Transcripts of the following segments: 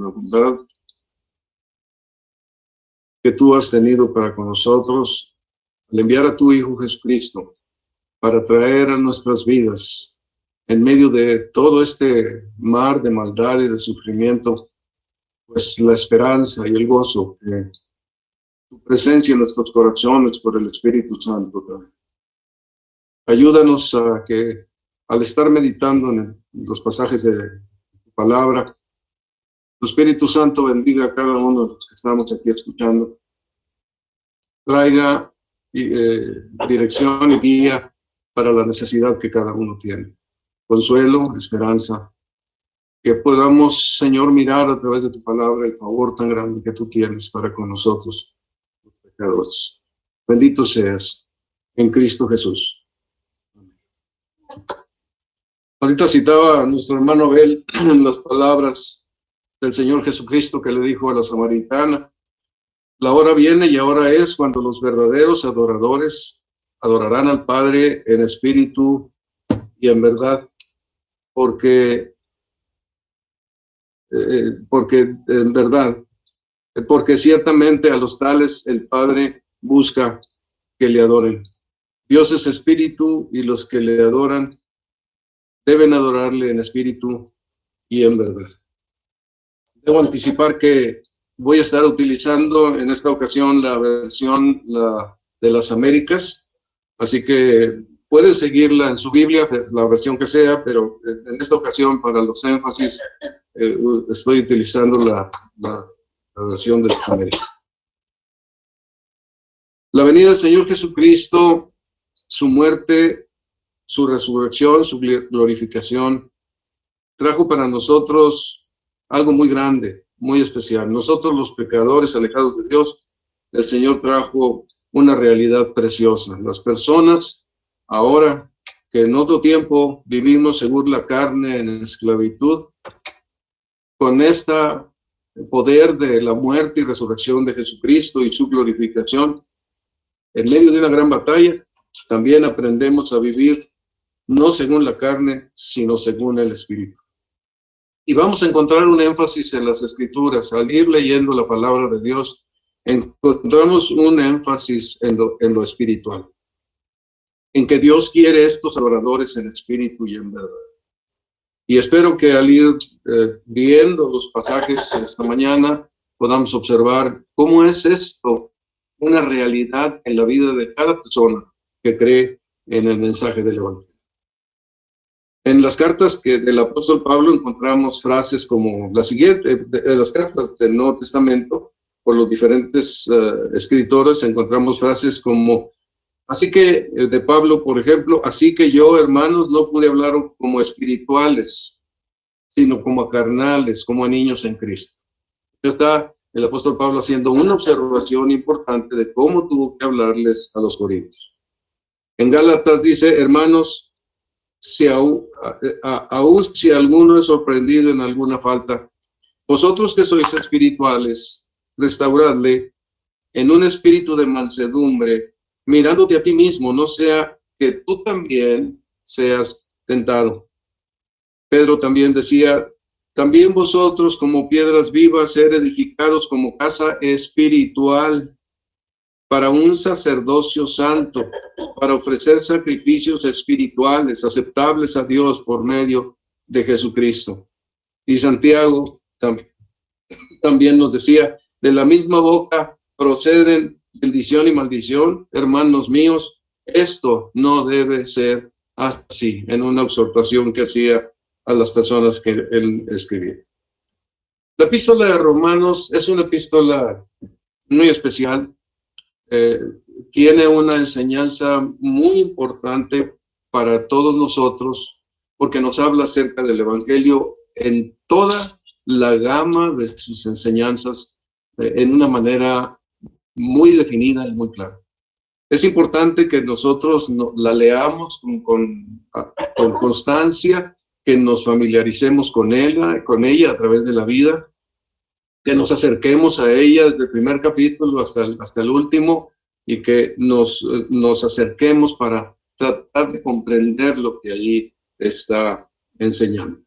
la bondad que tú has tenido para con nosotros al enviar a tu Hijo Jesucristo para traer a nuestras vidas en medio de todo este mar de maldad y de sufrimiento, pues la esperanza y el gozo que tu presencia en nuestros corazones por el Espíritu Santo trae. Ayúdanos a que al estar meditando en los pasajes de tu palabra, tu Espíritu Santo bendiga a cada uno de los que estamos aquí escuchando, traiga dirección y guía para la necesidad que cada uno tiene. Consuelo, esperanza, que podamos, Señor, mirar a través de tu palabra el favor tan grande que tú tienes para con nosotros, los pecadores. Bendito seas en Cristo Jesús. Ahorita citaba a nuestro hermano Abel las palabras del Señor Jesucristo que le dijo a la samaritana: la hora viene y ahora es cuando los verdaderos adoradores adorarán al Padre en espíritu y en verdad, porque en verdad, porque ciertamente a los tales el Padre busca que le adoren. Dios es espíritu y los que le adoran deben adorarle en espíritu y en verdad. Debo anticipar que voy a estar utilizando en esta ocasión la versión de las Américas, así que pueden seguirla en su Biblia, la versión que sea, pero en esta ocasión, para los énfasis, estoy utilizando la versión de las Américas. La venida del Señor Jesucristo, su muerte, su resurrección, su glorificación, trajo para nosotros algo muy grande, muy especial. Nosotros los pecadores alejados de Dios, el Señor trajo una realidad preciosa. Las personas ahora que en otro tiempo vivimos según la carne en esclavitud, con este poder de la muerte y resurrección de Jesucristo y su glorificación, en medio de una gran batalla, también aprendemos a vivir no según la carne, sino según el Espíritu. Y vamos a encontrar un énfasis en las Escrituras. Al ir leyendo la palabra de Dios, encontramos un énfasis en lo espiritual, en que Dios quiere estos adoradores en espíritu y en verdad. Y espero que al ir viendo los pasajes esta mañana, podamos observar cómo es esto una realidad en la vida de cada persona que cree en el mensaje del Evangelio. En las cartas del apóstol Pablo encontramos frases como la siguiente, de las cartas del Nuevo Testamento, por los diferentes escritores, encontramos frases como, así que, de Pablo, por ejemplo, así que yo, hermanos, no pude hablar como espirituales, sino como carnales, como a niños en Cristo. Ya está el apóstol Pablo haciendo una observación importante de cómo tuvo que hablarles a los corintios. En Gálatas dice, hermanos, aún si alguno es sorprendido en alguna falta, vosotros que sois espirituales, restauradle en un espíritu de mansedumbre, mirándote a ti mismo, no sea que tú también seas tentado. Pedro también decía, también vosotros como piedras vivas, ser edificados como casa espiritual, para un sacerdocio santo, para ofrecer sacrificios espirituales aceptables a Dios por medio de Jesucristo. Y Santiago también nos decía, de la misma boca proceden bendición y maldición, hermanos míos, esto no debe ser así, en una exhortación que hacía a las personas que él escribía. La epístola de Romanos es una epístola muy especial. Tiene una enseñanza muy importante para todos nosotros porque nos habla acerca del Evangelio en toda la gama de sus enseñanzas en una manera muy definida y muy clara. Es importante que nosotros la leamos con constancia, que nos familiaricemos con ella a través de la vida, que nos acerquemos a ella desde el primer capítulo hasta el último y que nos acerquemos para tratar de comprender lo que allí está enseñando.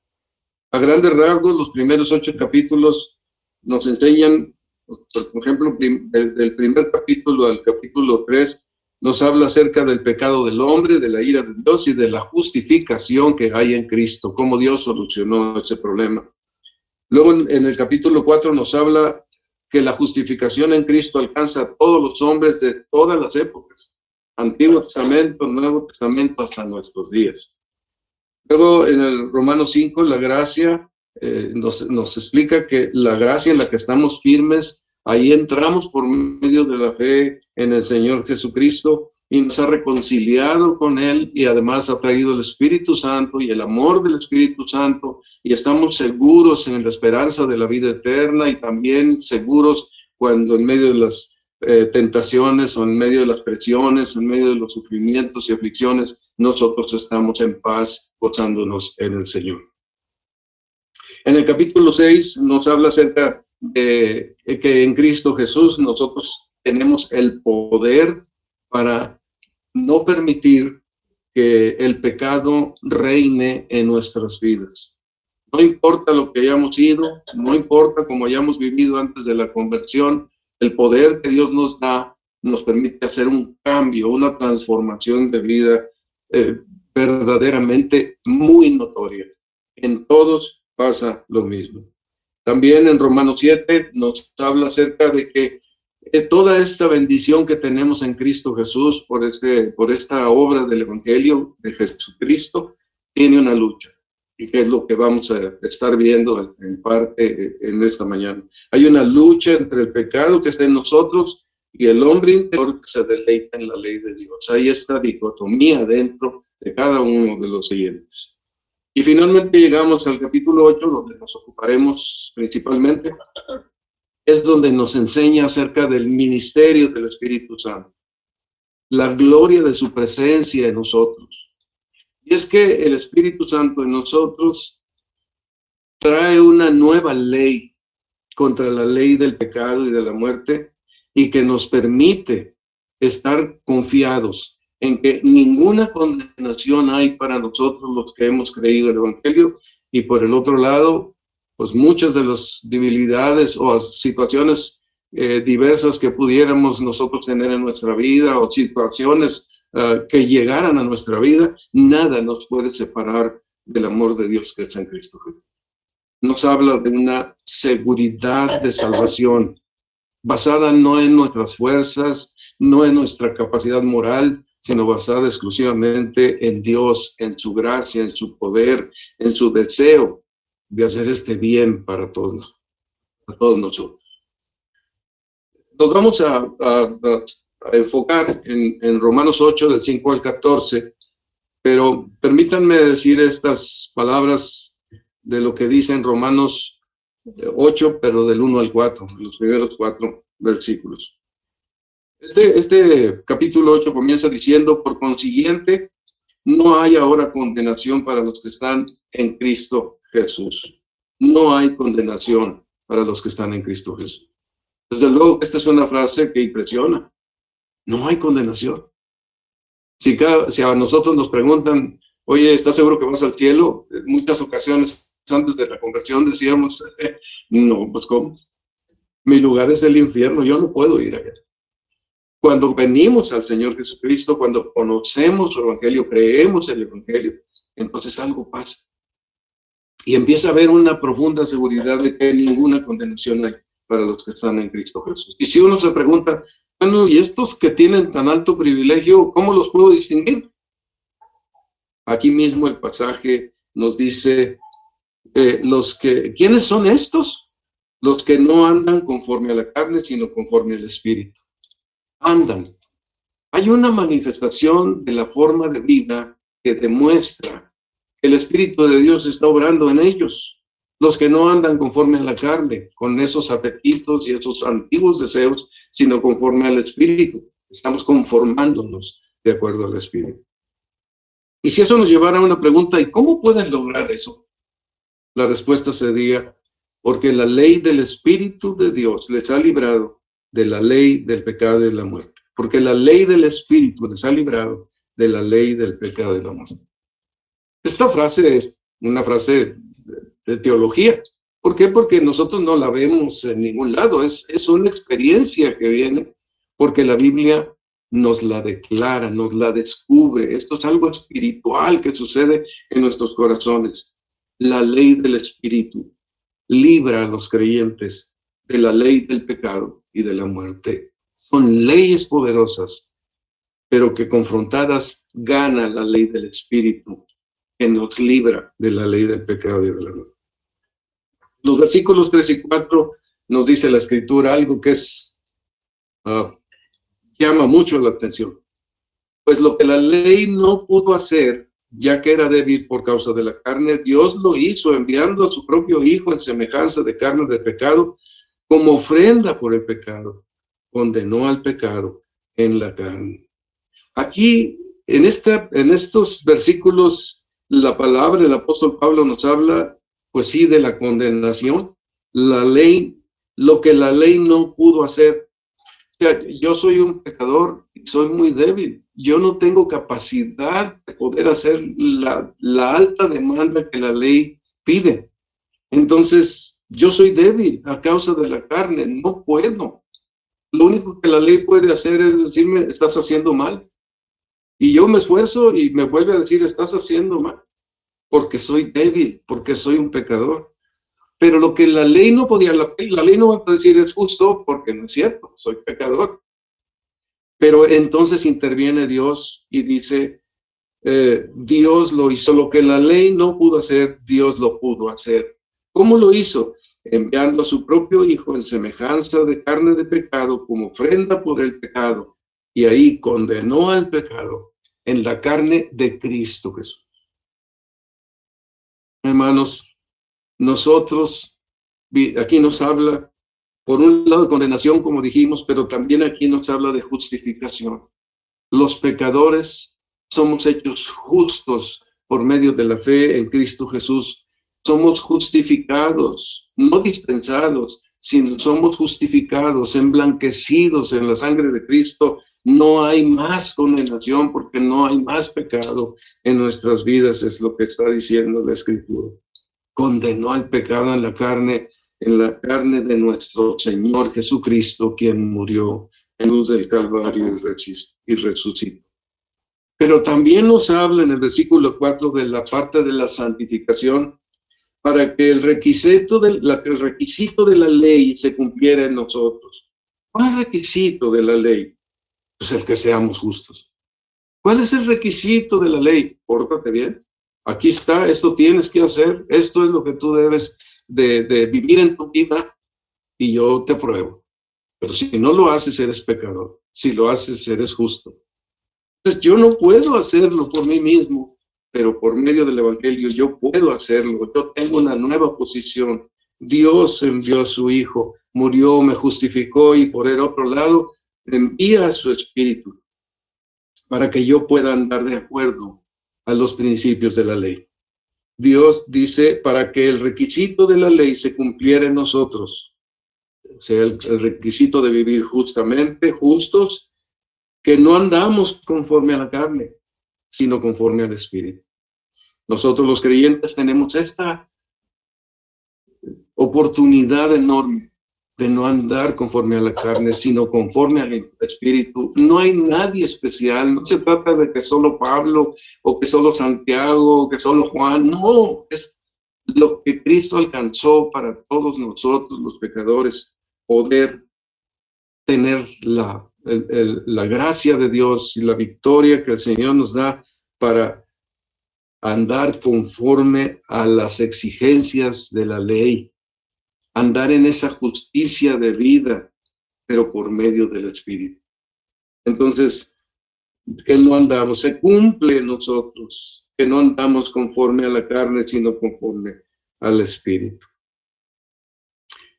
A grandes rasgos, los primeros 8 capítulos nos enseñan, por ejemplo, del primer capítulo al capítulo 3, nos habla acerca del pecado del hombre, de la ira de Dios y de la justificación que hay en Cristo, cómo Dios solucionó ese problema. Luego en el capítulo 4 nos habla que la justificación en Cristo alcanza a todos los hombres de todas las épocas, Antiguo Testamento, Nuevo Testamento, hasta nuestros días. Luego en el Romanos 5, la gracia nos explica que la gracia en la que estamos firmes, ahí entramos por medio de la fe en el Señor Jesucristo y nos ha reconciliado con Él y además ha traído el Espíritu Santo y el amor del Espíritu Santo y estamos seguros en la esperanza de la vida eterna y también seguros cuando en medio de las tentaciones o en medio de las presiones, en medio de los sufrimientos y aflicciones, nosotros estamos en paz, gozándonos en el Señor. En el capítulo 6 nos habla acerca de que en Cristo Jesús nosotros tenemos el poder para no permitir que el pecado reine en nuestras vidas. No importa lo que hayamos sido, no importa cómo hayamos vivido antes de la conversión, el poder que Dios nos da nos permite hacer un cambio, una transformación de vida verdaderamente muy notoria. En todos pasa lo mismo. También en Romanos 7 nos habla acerca de que toda esta bendición que tenemos en Cristo Jesús por esta obra del Evangelio de Jesucristo tiene una lucha. Y que es lo que vamos a estar viendo en parte en esta mañana. Hay una lucha entre el pecado que está en nosotros y el hombre interior que se deleita en la ley de Dios. Hay esta dicotomía dentro de cada uno de los siguientes. Y finalmente llegamos al capítulo 8, donde nos ocuparemos principalmente. Es donde nos enseña acerca del ministerio del Espíritu Santo, la gloria de su presencia en nosotros. Y es que el Espíritu Santo en nosotros trae una nueva ley contra la ley del pecado y de la muerte y que nos permite estar confiados en que ninguna condenación hay para nosotros los que hemos creído el Evangelio y por el otro lado, pues muchas de las debilidades o situaciones diversas que pudiéramos nosotros tener en nuestra vida o situaciones que llegaran a nuestra vida, nada nos puede separar del amor de Dios que es en Cristo Jesús. Nos habla de una seguridad de salvación basada no en nuestras fuerzas, no en nuestra capacidad moral, sino basada exclusivamente en Dios, en su gracia, en su poder, en su deseo de hacer este bien para todos nosotros. Nos vamos a enfocar en Romanos 8, del 5 al 14, pero permítanme decir estas palabras de lo que dice en Romanos 8, pero del 1 al 4, los primeros 4 versículos. Este capítulo 8 comienza diciendo: por consiguiente, no hay ahora condenación para los que están en Cristo Jesús. No hay condenación para los que están en Cristo Jesús. Desde luego, esta es una frase que impresiona. No hay condenación. Si a nosotros nos preguntan, oye, ¿estás seguro que vas al cielo? En muchas ocasiones antes de la conversión decíamos, no, pues ¿cómo? Mi lugar es el infierno, yo no puedo ir allá. Cuando venimos al Señor Jesucristo, cuando conocemos su Evangelio, creemos el Evangelio, entonces algo pasa. Y empieza a haber una profunda seguridad de que ninguna condenación hay para los que están en Cristo Jesús. Y si uno se pregunta, bueno, ¿y estos que tienen tan alto privilegio, cómo los puedo distinguir? Aquí mismo el pasaje nos dice, ¿quiénes son estos? Los que no andan conforme a la carne, sino conforme al Espíritu. Andan. Hay una manifestación de la forma de vida que demuestra que el Espíritu de Dios está obrando en ellos. Los que no andan conforme a la carne, con esos apetitos y esos antiguos deseos, sino conforme al Espíritu. Estamos conformándonos de acuerdo al Espíritu. Y si eso nos llevara a una pregunta, ¿y cómo pueden lograr eso? La respuesta sería, porque la ley del Espíritu de Dios les ha librado de la ley del pecado y de la muerte. Porque la ley del Espíritu les ha librado de la ley del pecado y de la muerte. Esta frase es una frase de teología, ¿Por qué? Porque nosotros no la vemos en ningún lado. Es una experiencia que viene porque la Biblia nos la declara, nos la descubre. Esto es algo espiritual que sucede en nuestros corazones. La ley del Espíritu libra a los creyentes de la ley del pecado y de la muerte. Son leyes poderosas, pero que confrontadas gana la ley del Espíritu, que nos libra de la ley del pecado y de la muerte. Los versículos 3 y 4 nos dice la Escritura algo que llama mucho la atención. Pues lo que la ley no pudo hacer, ya que era débil por causa de la carne, Dios lo hizo enviando a su propio Hijo en semejanza de carne de pecado, como ofrenda por el pecado. Condenó al pecado en la carne. Aquí, en estos versículos, la palabra del apóstol Pablo nos habla, pues sí, de la condenación. La ley, lo que la ley no pudo hacer. O sea, yo soy un pecador y soy muy débil. Yo no tengo capacidad de poder hacer la alta demanda que la ley pide. Entonces, yo soy débil a causa de la carne. No puedo. Lo único que la ley puede hacer es decirme, estás haciendo mal. Y yo me esfuerzo y me vuelve a decir, estás haciendo mal, porque soy débil, porque soy un pecador. Pero lo que la ley no podía, la ley no va a decir es justo, porque no es cierto, soy pecador. Pero entonces interviene Dios y dice, Dios lo hizo, lo que la ley no pudo hacer, Dios lo pudo hacer. ¿Cómo lo hizo? Enviando a su propio Hijo en semejanza de carne de pecado como ofrenda por el pecado. Y ahí condenó al pecado en la carne de Cristo Jesús. Hermanos, nosotros, aquí nos habla, por un lado, de condenación, como dijimos, pero también aquí nos habla de justificación. Los pecadores somos hechos justos por medio de la fe en Cristo Jesús. Somos justificados, no dispensados, sino somos justificados, emblanquecidos en la sangre de Cristo. No hay más condenación porque no hay más pecado en nuestras vidas, es lo que está diciendo la Escritura. Condenó al pecado en la carne de nuestro Señor Jesucristo, quien murió en luz del Calvario y resucitó. Pero también nos habla en el versículo 4 de la parte de la santificación, para que el requisito de la ley se cumpliera en nosotros. ¿Cuál es el requisito de la ley? Pues el que seamos justos. ¿Cuál es el requisito de la ley? Pórtate bien. Aquí está, esto tienes que hacer, esto es lo que tú debes de vivir en tu vida y yo te apruebo. Pero si no lo haces, eres pecador. Si lo haces, eres justo. Entonces, yo no puedo hacerlo por mí mismo, pero por medio del Evangelio yo puedo hacerlo. Yo tengo una nueva posición. Dios envió a su Hijo, murió, me justificó y por el otro lado envía a su Espíritu para que yo pueda andar de acuerdo a los principios de la ley. Dios dice, para que el requisito de la ley se cumpliera en nosotros, o sea, el requisito de vivir justamente, justos, que no andamos conforme a la carne, sino conforme al Espíritu. Nosotros los creyentes tenemos esta oportunidad enorme de no andar conforme a la carne, sino conforme al Espíritu. No hay nadie especial, no se trata de que solo Pablo, o que solo Santiago, o que solo Juan, no, es lo que Cristo alcanzó para todos nosotros los pecadores, poder tener la gracia de Dios y la victoria que el Señor nos da para andar conforme a las exigencias de la ley, andar en esa justicia de vida, pero por medio del Espíritu. Entonces, que no andamos, se cumple en nosotros, que no andamos conforme a la carne, sino conforme al Espíritu.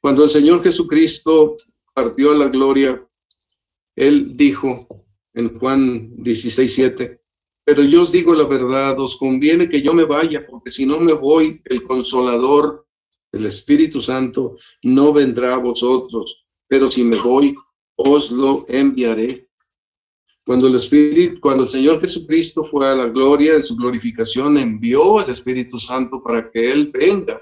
Cuando el Señor Jesucristo partió a la gloria, Él dijo en Juan 16:7, pero yo os digo la verdad, os conviene que yo me vaya, porque si no me voy, el Consolador, el Espíritu Santo, no vendrá a vosotros, pero si me voy, os lo enviaré. Cuando el Señor Jesucristo fue a la gloria, en su glorificación, envió al Espíritu Santo para que Él venga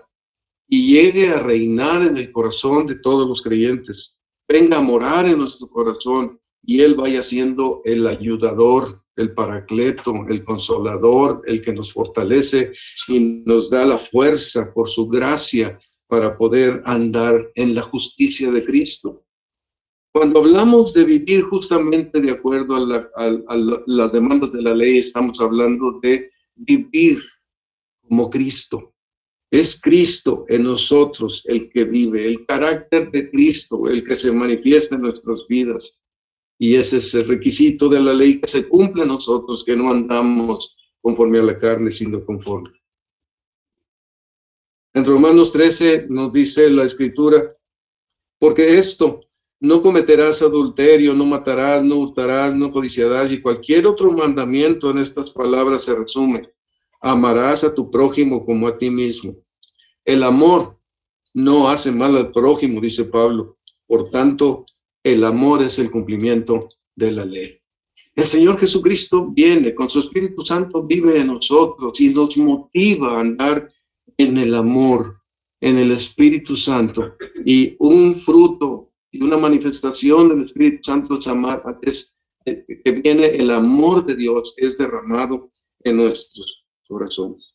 y llegue a reinar en el corazón de todos los creyentes. Venga a morar en nuestro corazón y Él vaya siendo el ayudador, el paracleto, el consolador, el que nos fortalece y nos da la fuerza por su gracia para poder andar en la justicia de Cristo. Cuando hablamos de vivir justamente de acuerdo a las demandas de la ley, estamos hablando de vivir como Cristo. Es Cristo en nosotros el que vive, el carácter de Cristo, el que se manifiesta en nuestras vidas. Y ese es el requisito de la ley que se cumple en nosotros, que no andamos conforme a la carne, sino conforme. En Romanos 13 nos dice la Escritura, porque esto, no cometerás adulterio, no matarás, no hurtarás, no codiciarás, y cualquier otro mandamiento en estas palabras se resume. Amarás a tu prójimo como a ti mismo. El amor no hace mal al prójimo, dice Pablo. Por tanto, el amor es el cumplimiento de la ley. El Señor Jesucristo viene, con su Espíritu Santo vive en nosotros y nos motiva a andar en el amor, en el Espíritu Santo. Y un fruto y una manifestación del Espíritu Santo es amar, es que viene el amor de Dios, es derramado en nuestros corazones.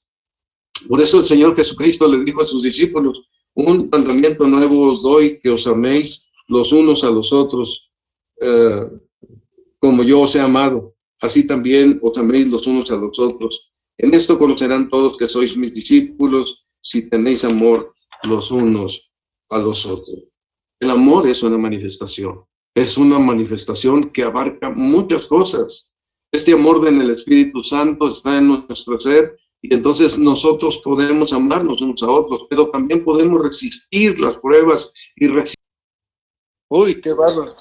Por eso el Señor Jesucristo le dijo a sus discípulos, un mandamiento nuevo os doy, que os améis los unos a los otros, como yo os he amado, así también os améis los unos a los otros. En esto conocerán todos que sois mis discípulos, si tenéis amor los unos a los otros. El amor es una manifestación que abarca muchas cosas. Este amor en el Espíritu Santo está en nuestro ser, y entonces nosotros podemos amarnos unos a otros, pero también podemos resistir las pruebas y resistir. Uy, qué bárbaro.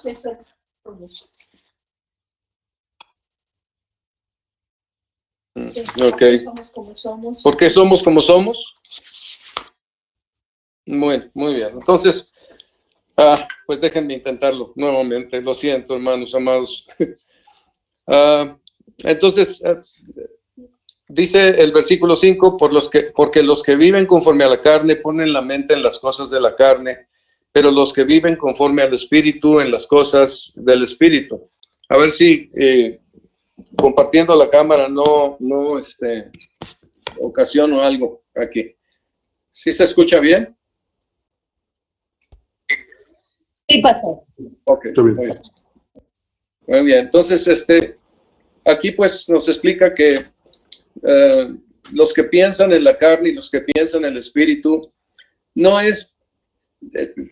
Ok. ¿Por qué somos como somos? Bueno, muy bien. Entonces, pues déjenme intentarlo nuevamente. Lo siento, hermanos amados. Entonces, dice el versículo 5, porque los que viven conforme a la carne ponen la mente en las cosas de la carne, pero los que viven conforme al Espíritu en las cosas del Espíritu. A ver si compartiendo la cámara no ocasiono algo aquí. ¿Sí se escucha bien? Sí, pastor. Ok, muy bien. Muy bien, entonces aquí pues nos explica que los que piensan en la carne y los que piensan en el Espíritu,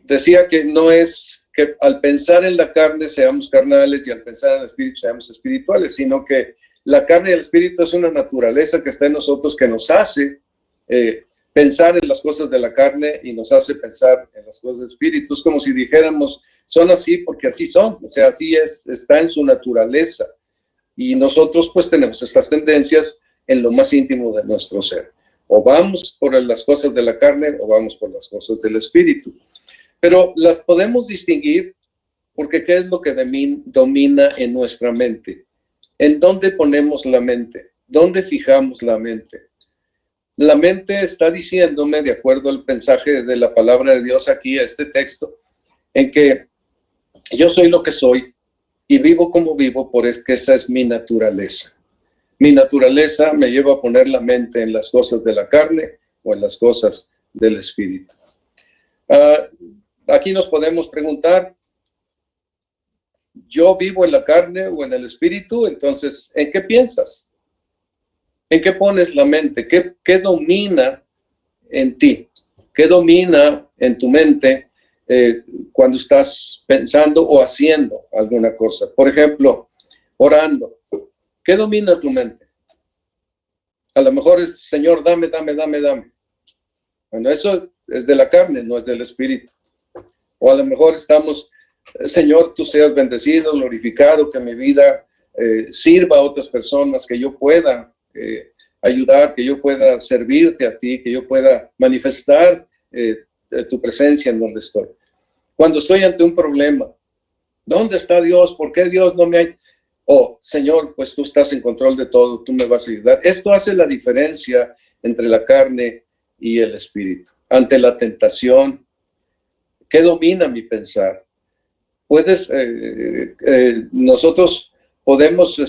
decía que no es que al pensar en la carne seamos carnales y al pensar en el Espíritu seamos espirituales, sino que la carne y el Espíritu es una naturaleza que está en nosotros que nos hace pensar en las cosas de la carne y nos hace pensar en las cosas del Espíritu. Es como si dijéramos, son así porque así son, o sea, así está en su naturaleza. Y nosotros pues tenemos estas tendencias en lo más íntimo de nuestro ser. O vamos por las cosas de la carne o vamos por las cosas del Espíritu. Pero las podemos distinguir porque ¿qué es lo que domina en nuestra mente? ¿En dónde ponemos la mente? ¿Dónde fijamos la mente? La mente está diciéndome, de acuerdo al mensaje de la palabra de Dios aquí, a este texto, en que yo soy lo que soy y vivo como vivo porque esa es mi naturaleza. Mi naturaleza me lleva a poner la mente en las cosas de la carne o en las cosas del Espíritu. Aquí nos podemos preguntar, ¿yo vivo en la carne o en el Espíritu? Entonces, ¿en qué piensas? ¿En qué pones la mente? ¿Qué domina en ti? ¿Qué domina en tu mente cuando estás pensando o haciendo alguna cosa? Por ejemplo, orando. ¿Qué domina tu mente? A lo mejor es, Señor, dame, dame, dame, dame. Bueno, eso es de la carne, no es del Espíritu. O a lo mejor estamos, Señor, tú seas bendecido, glorificado, que mi vida sirva a otras personas, que yo pueda ayudar, que yo pueda servirte a ti, que yo pueda manifestar tu presencia en donde estoy. Cuando estoy ante un problema, ¿dónde está Dios? ¿Por qué Dios no me ha... Oh, Señor, pues tú estás en control de todo, tú me vas a ayudar. Esto hace la diferencia entre la carne y el Espíritu. ante la tentación? ¿Qué domina mi pensar? Nosotros podemos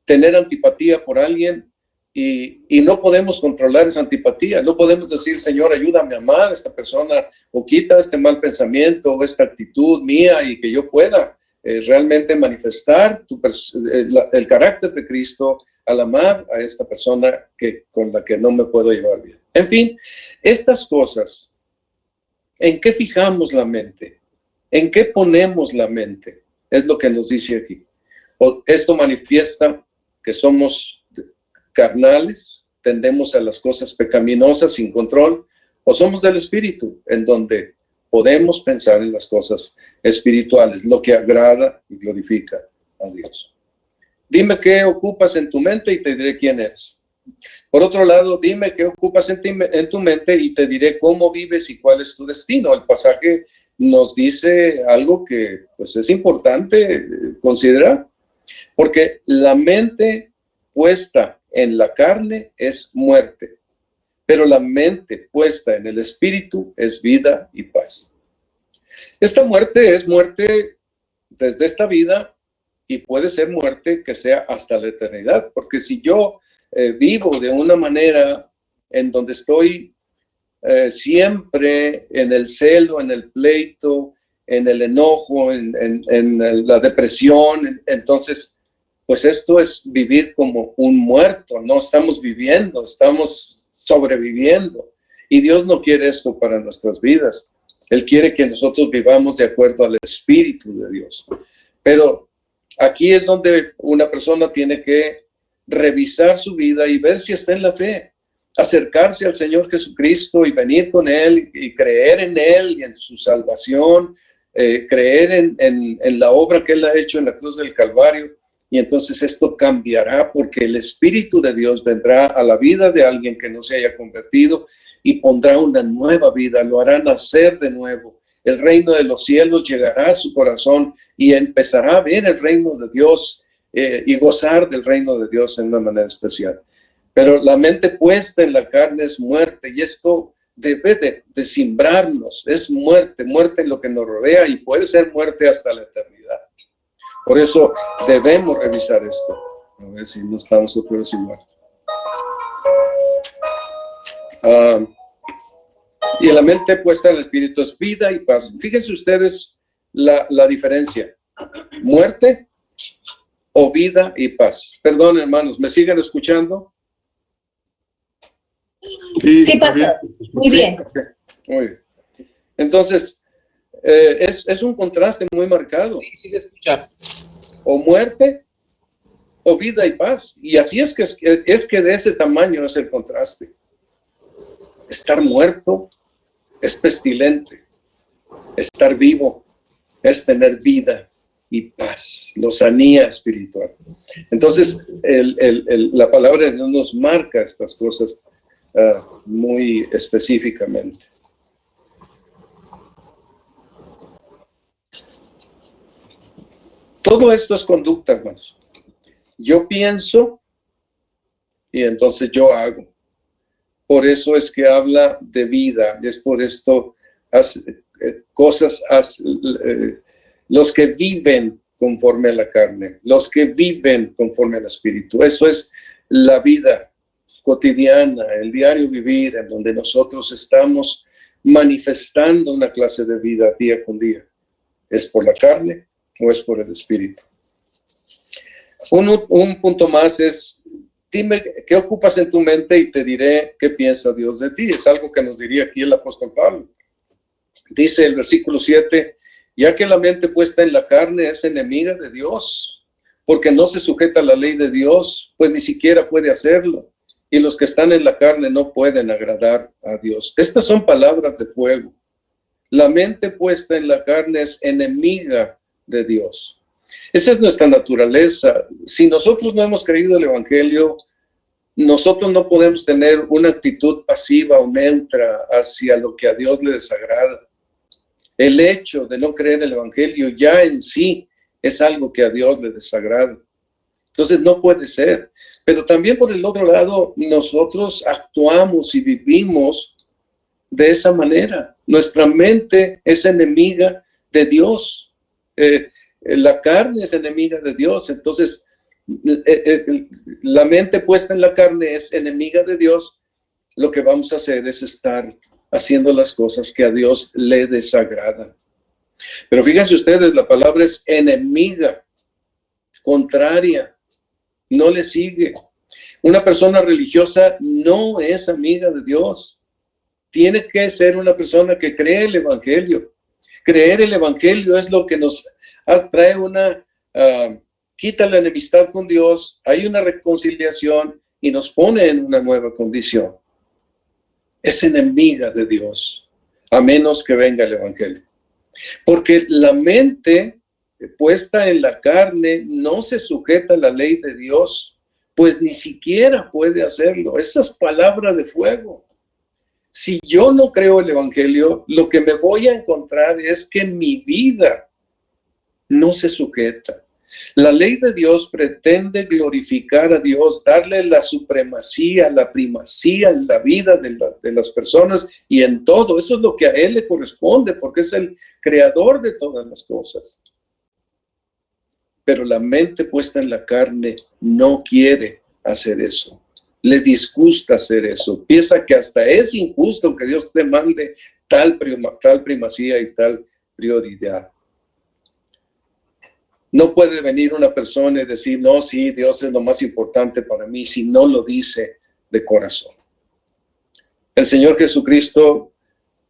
tener antipatía por alguien y no podemos controlar esa antipatía. No podemos decir, Señor, ayúdame a amar a esta persona, o quita este mal pensamiento o esta actitud mía, y que yo pueda realmente manifestar el carácter de Cristo al amar a esta persona con la que no me puedo llevar bien. En fin, estas cosas, ¿en qué fijamos la mente? ¿En qué ponemos la mente? Es lo que nos dice aquí. Esto manifiesta que somos carnales, tendemos a las cosas pecaminosas sin control, o somos del Espíritu, en donde podemos pensar en las cosas espirituales, lo que agrada y glorifica a Dios. Dime qué ocupas en tu mente y te diré quién eres. Por otro lado, dime qué ocupas en tu mente y te diré cómo vives y cuál es tu destino. El pasaje nos dice algo que pues, es importante considerar, porque la mente puesta en la carne es muerte, pero la mente puesta en el Espíritu es vida y paz. Esta muerte es muerte desde esta vida y puede ser muerte que sea hasta la eternidad, porque si yo vivo de una manera en donde estoy siempre en el celo, en el pleito, en el enojo, en la depresión, entonces pues esto es vivir como un muerto. No estamos viviendo, estamos sobreviviendo. Y Dios no quiere esto para nuestras vidas. Él quiere que nosotros vivamos de acuerdo al Espíritu de Dios. Pero aquí es donde una persona tiene que revisar su vida y ver si está en la fe. Acercarse al Señor Jesucristo y venir con Él y creer en Él y en su salvación, creer en la obra que Él ha hecho en la cruz del Calvario. Y entonces esto cambiará, porque el Espíritu de Dios vendrá a la vida de alguien que no se haya convertido y pondrá una nueva vida, lo hará nacer de nuevo. El reino de los cielos llegará a su corazón y empezará a ver el reino de Dios y gozar del reino de Dios en una manera especial. Pero la mente puesta en la carne es muerte, y esto debe de simbrarnos. Es muerte, muerte en lo que nos rodea, y puede ser muerte hasta la eternidad. Por eso debemos revisar esto. A ver si no estamos otra vez igual. Y la mente puesta en el Espíritu es vida y paz. Fíjense ustedes la diferencia. Muerte o vida y paz. Perdón, hermanos, ¿me siguen escuchando? Sí, pastor. Muy bien. Muy bien. Entonces, es un contraste muy marcado. Sí, se escucha. O muerte o vida y paz. Y así es que de ese tamaño es el contraste. Estar muerto es pestilente. Estar vivo es tener vida y paz, lozanía espiritual. Entonces, la palabra de Dios nos marca estas cosas muy específicamente. Todo esto es conducta, hermanos. Yo pienso y entonces yo hago. Por eso es que habla de vida. Es por esto los que viven conforme a la carne, los que viven conforme al Espíritu. Eso es la vida cotidiana, el diario vivir, en donde nosotros estamos manifestando una clase de vida día con día. ¿Es por la carne o es por el Espíritu? Un punto más es, dime qué ocupas en tu mente y te diré qué piensa Dios de ti. Es algo que nos diría aquí el apóstol Pablo. Dice el versículo 7, ya que la mente puesta en la carne es enemiga de Dios, porque no se sujeta a la ley de Dios, pues ni siquiera puede hacerlo. Y los que están en la carne no pueden agradar a Dios. Estas son palabras de fuego. La mente puesta en la carne es enemiga de Dios. Esa es nuestra naturaleza. Si nosotros no hemos creído el Evangelio, nosotros no podemos tener una actitud pasiva o neutra hacia lo que a Dios le desagrada. El hecho de no creer el Evangelio ya en sí es algo que a Dios le desagrada. Entonces no puede ser. Pero también por el otro lado, nosotros actuamos y vivimos de esa manera. Nuestra mente es enemiga de Dios. La carne es enemiga de Dios. Entonces, la mente puesta en la carne es enemiga de Dios. Lo que vamos a hacer es estar haciendo las cosas que a Dios le desagradan. Pero fíjense ustedes, la palabra es enemiga, contraria, no le sigue. Una persona religiosa no es amiga de Dios. Tiene que ser una persona que cree el Evangelio. Creer el Evangelio es lo que nos trae quita la enemistad con Dios, hay una reconciliación y nos pone en una nueva condición. Es enemiga de Dios, a menos que venga el Evangelio. Porque la mente puesta en la carne no se sujeta a la ley de Dios, pues ni siquiera puede hacerlo. Esa es palabra de fuego. Si yo no creo el Evangelio, lo que me voy a encontrar es que mi vida no se sujeta. La ley de Dios pretende glorificar a Dios, darle la supremacía, la primacía en la vida de las personas y en todo. Eso es lo que a Él le corresponde, porque es el creador de todas las cosas. Pero la mente puesta en la carne no quiere hacer eso. Le disgusta hacer eso. Piensa que hasta es injusto que Dios te mande tal primacía y tal prioridad. No puede venir una persona y decir, no, sí, Dios es lo más importante para mí, si no lo dice de corazón. El Señor Jesucristo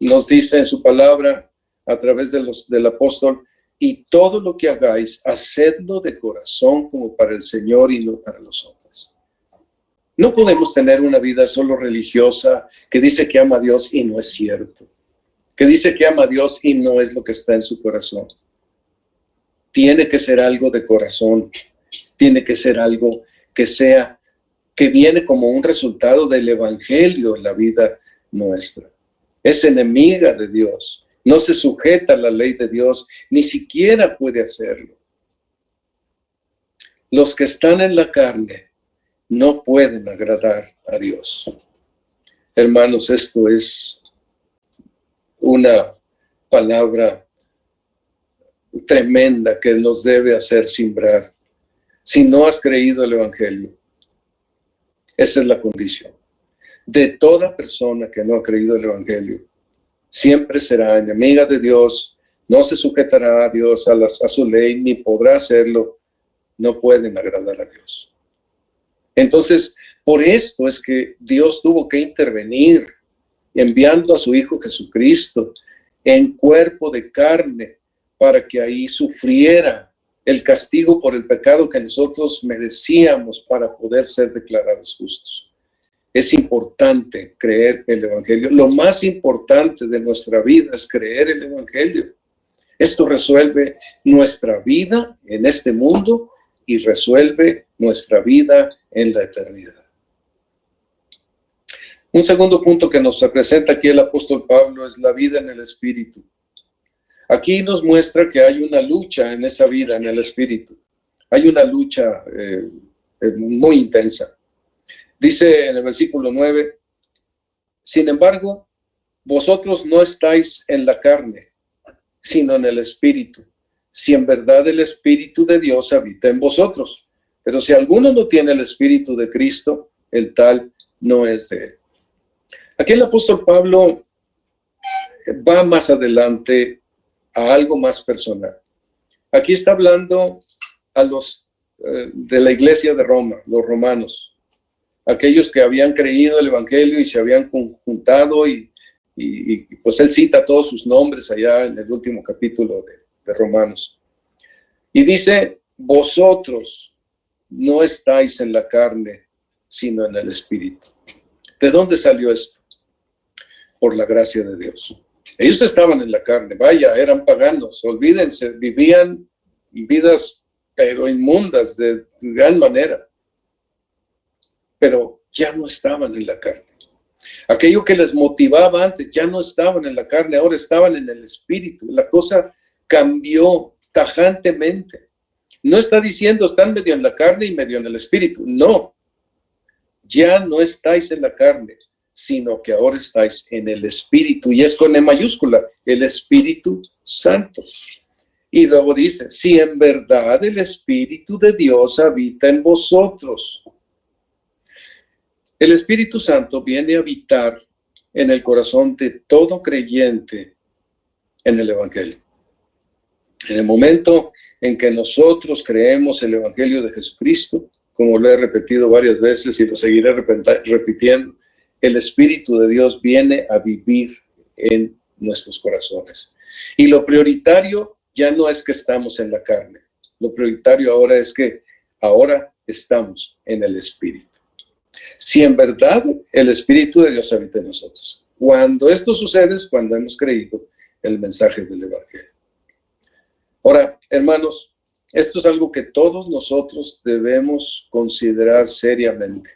nos dice en su palabra, a través del apóstol, y todo lo que hagáis, hacedlo de corazón como para el Señor y no para los hombres. No podemos tener una vida solo religiosa que dice que ama a Dios y no es cierto. Que dice que ama a Dios y no es lo que está en su corazón. Tiene que ser algo de corazón. Tiene que ser algo que viene como un resultado del Evangelio en la vida nuestra. Es enemiga de Dios. No se sujeta a la ley de Dios. Ni siquiera puede hacerlo. Los que están en la carne no pueden agradar a Dios. Hermanos, esto es una palabra tremenda que nos debe hacer simbrar. Si no has creído el Evangelio, esa es la condición. De toda persona que no ha creído el Evangelio, siempre será enemiga de Dios, no se sujetará a Dios, a su ley, ni podrá hacerlo. No pueden agradar a Dios. Entonces, por esto es que Dios tuvo que intervenir, enviando a su Hijo Jesucristo en cuerpo de carne, para que ahí sufriera el castigo por el pecado que nosotros merecíamos para poder ser declarados justos. Es importante creer el Evangelio. Lo más importante de nuestra vida es creer el Evangelio. Esto resuelve nuestra vida en este mundo y resuelve nuestra vida en la eternidad. Un segundo punto que nos presenta aquí el apóstol Pablo es la vida en el Espíritu. Aquí nos muestra que hay una lucha en esa vida en el Espíritu. Hay una lucha muy intensa. Dice en el versículo 9, sin embargo, vosotros no estáis en la carne, sino en el Espíritu, si en verdad el Espíritu de Dios habita en vosotros. Pero si alguno no tiene el Espíritu de Cristo, el tal no es de él. Aquí el apóstol Pablo va más adelante a algo más personal. Aquí está hablando a los de la iglesia de Roma, los romanos, aquellos que habían creído el Evangelio y se habían conjuntado y pues él cita todos sus nombres allá en el último capítulo de Romanos. Y dice, vosotros no estáis en la carne, sino en el Espíritu. ¿De dónde salió esto? Por la gracia de Dios. Ellos estaban en la carne, vaya, eran paganos, olvídense, vivían vidas pero inmundas de gran manera, pero ya no estaban en la carne. Aquello que les motivaba antes, ya no estaban en la carne, ahora estaban en el Espíritu. La cosa cambió tajantemente. No está diciendo están medio en la carne y medio en el Espíritu, no. Ya no estáis en la carne, sino que ahora estáis en el Espíritu, y es con E mayúscula, el Espíritu Santo. Y luego dice, si en verdad el Espíritu de Dios habita en vosotros. El Espíritu Santo viene a habitar en el corazón de todo creyente en el Evangelio. En el momento en que nosotros creemos el Evangelio de Jesucristo, como lo he repetido varias veces y lo seguiré repitiendo, el Espíritu de Dios viene a vivir en nuestros corazones. Y lo prioritario ya no es que estamos en la carne. Lo prioritario ahora es que ahora estamos en el Espíritu. Si en verdad el Espíritu de Dios habita en nosotros. Cuando esto sucede es cuando hemos creído el mensaje del Evangelio. Ahora, hermanos, esto es algo que todos nosotros debemos considerar seriamente.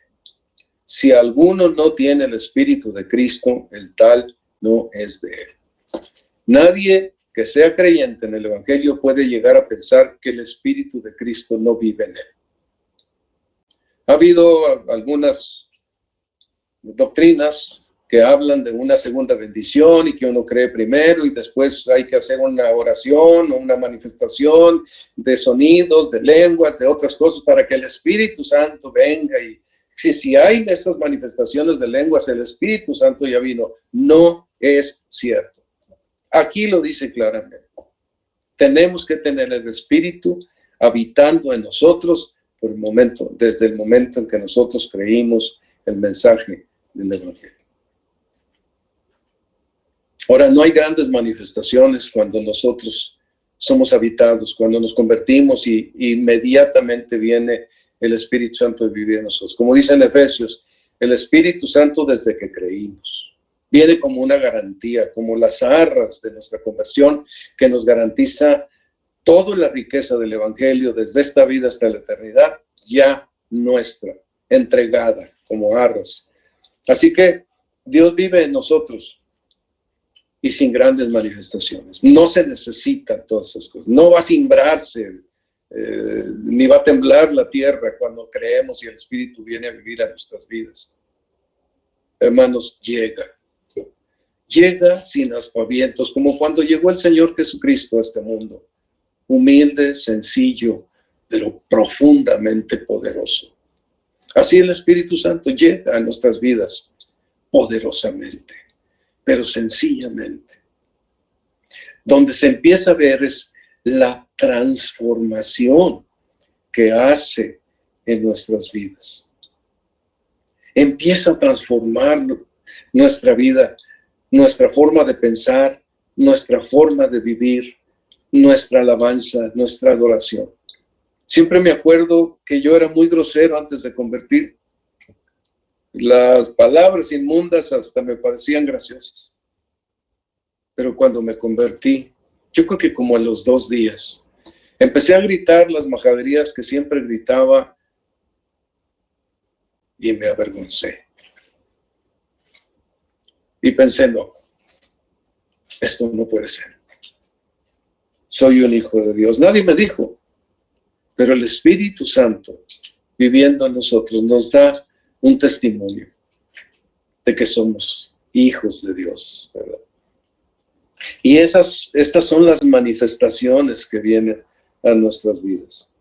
Si alguno no tiene el Espíritu de Cristo, el tal no es de él. Nadie que sea creyente en el Evangelio puede llegar a pensar que el Espíritu de Cristo no vive en él. Ha habido algunas doctrinas que hablan de una segunda bendición y que uno cree primero y después hay que hacer una oración o una manifestación de sonidos, de lenguas, de otras cosas para que el Espíritu Santo venga. Y si hay esas manifestaciones de lenguas, el Espíritu Santo ya vino. No es cierto. Aquí lo dice claramente. Tenemos que tener el Espíritu habitando en nosotros desde el momento en que nosotros creímos el mensaje del Evangelio. Ahora, no hay grandes manifestaciones cuando nosotros somos habitados, cuando nos convertimos y inmediatamente viene el Espíritu Santo a vivir en nosotros. Como dice en Efesios, el Espíritu Santo desde que creímos. Viene como una garantía, como las arras de nuestra conversión que nos garantiza toda la riqueza del Evangelio desde esta vida hasta la eternidad, ya nuestra, entregada como arras. Así que Dios vive en nosotros y sin grandes manifestaciones. No se necesitan todas esas cosas. No va a cimbrarse, ni va a temblar la tierra cuando creemos y el Espíritu viene a vivir a nuestras vidas. Hermanos, llega sin aspavientos, como cuando llegó el Señor Jesucristo a este mundo. Humilde, sencillo, pero profundamente poderoso. Así el Espíritu Santo llega a nuestras vidas poderosamente, pero sencillamente. Donde se empieza a ver es la transformación que hace en nuestras vidas. Empieza a transformar nuestra vida, nuestra forma de pensar, nuestra forma de vivir, nuestra alabanza, nuestra adoración. Siempre me acuerdo que yo era muy grosero antes de convertir. Las palabras inmundas hasta me parecían graciosas. Pero cuando me convertí, yo creo que como a los 2 días, empecé a gritar las majaderías que siempre gritaba y me avergoncé. Y pensé, no, esto no puede ser. Soy un hijo de Dios. Nadie me dijo, pero el Espíritu Santo viviendo en nosotros nos da un testimonio de que somos hijos de Dios, ¿verdad? Y estas son las manifestaciones que vienen a nuestras vidas.